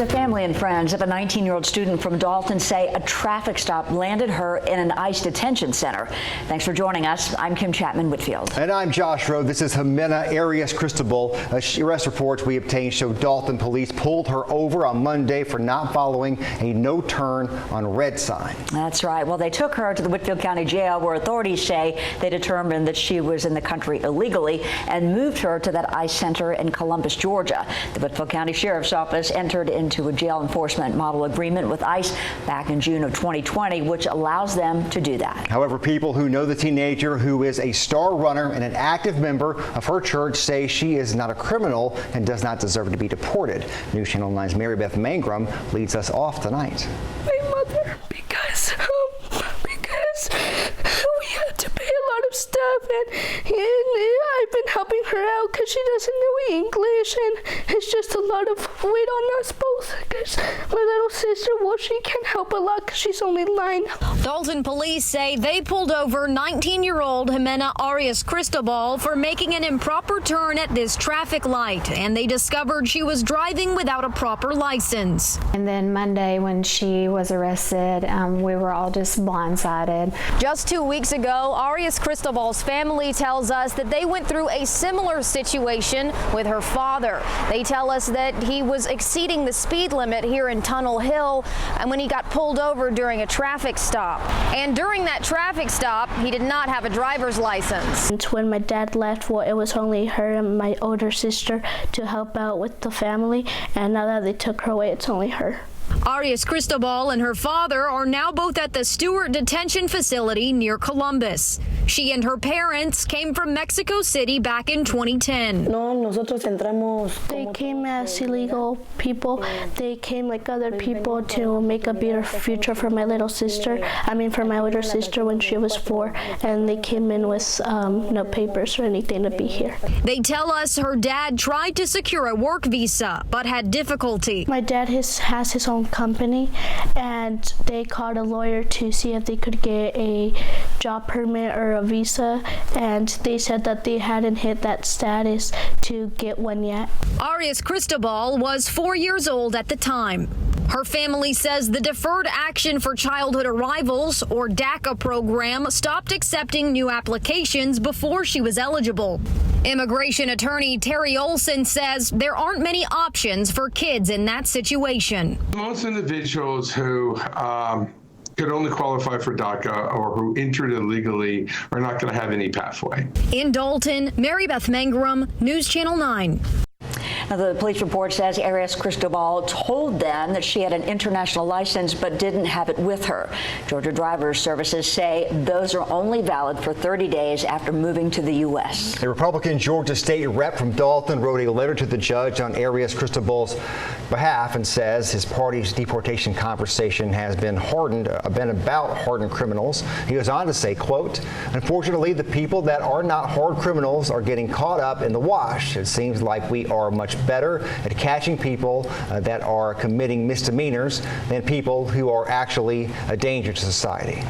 The family and friends of a 19-year-old student from Dalton say a traffic stop landed her in an ICE detention center. Thanks for joining us. I'm Kim Chapman-Whitfield. And I'm Josh Rowe. This is Jimena Arias-Cristobal. Arrest reports we obtained show Dalton police pulled her over on Monday for not following a no-turn on red sign. That's right. Well, they took her to the Whitfield County Jail, where authorities say they determined that she was in the country illegally and moved her to that ICE center in Columbus, Georgia. The Whitfield County Sheriff's Office entered into a jail enforcement model agreement with ICE back in June of 2020, which allows them to do that. However, people who know the teenager, who is a star runner and an active member of her church, say she is not a criminal and does not deserve to be deported. News Channel 9's Mary Beth Mangrum leads us off tonight. My mother, because we had to pay a lot of stuff, and I've been helping her out because she doesn't know English, and it's just a lot of weight on us both because my little sister, well, she can't help a lot because she's only 9. Dalton police say they pulled over 19-year-old Jimena Arias-Cristobal for making an improper turn at this traffic light, and they discovered she was driving without a proper license. And then Monday, when she was arrested, we were all just blindsided. Just 2 weeks ago, Arias-Cristobal's family tells us that they went through a similar situation with her father. They tell us that he was exceeding the speed limit here in Tunnel Hill, and when he got pulled over during a traffic stop. And during that traffic stop, he did not have a driver's license. And when my dad left, well, it was only her and my older sister to help out with the family, and now that they took her away, it's only her. Arias-Cristobal and her father are now both at the Stewart Detention Facility near Columbus. She and her parents came from Mexico City back in 2010. They came as illegal people. They came like other people to make a better future for my little sister. I mean, for my older sister when she was 4, and they came in with no papers or anything to be here. They tell us her dad tried to secure a work visa, but had difficulty. My dad has his own company, and they called a lawyer to see if they could get a job permit or a visa, and they said that they hadn't hit that status to get one yet. Arias-Cristobal was 4 years old at the time. Her family says the Deferred Action for Childhood Arrivals, or DACA program, stopped accepting new applications before she was eligible. Immigration attorney Terry Olson says there aren't many options for kids in that situation. Most individuals who could only qualify for DACA or who entered illegally are not going to have any pathway. In Dalton, Mary Beth Mangrum, News Channel 9. Now, the police report says Arias-Cristobal told them that she had an international license but didn't have it with her. Georgia Driver's Services say those are only valid for 30 days after moving to the U.S. A Republican Georgia State rep from Dalton wrote a letter to the judge on Arias-Cristobal's behalf and says his party's deportation conversation has been about hardened criminals. He goes on to say, quote, "Unfortunately, the people that are not hard criminals are getting caught up in the wash. It seems like we are much better at catching people that are committing misdemeanors than people who are actually a danger to society."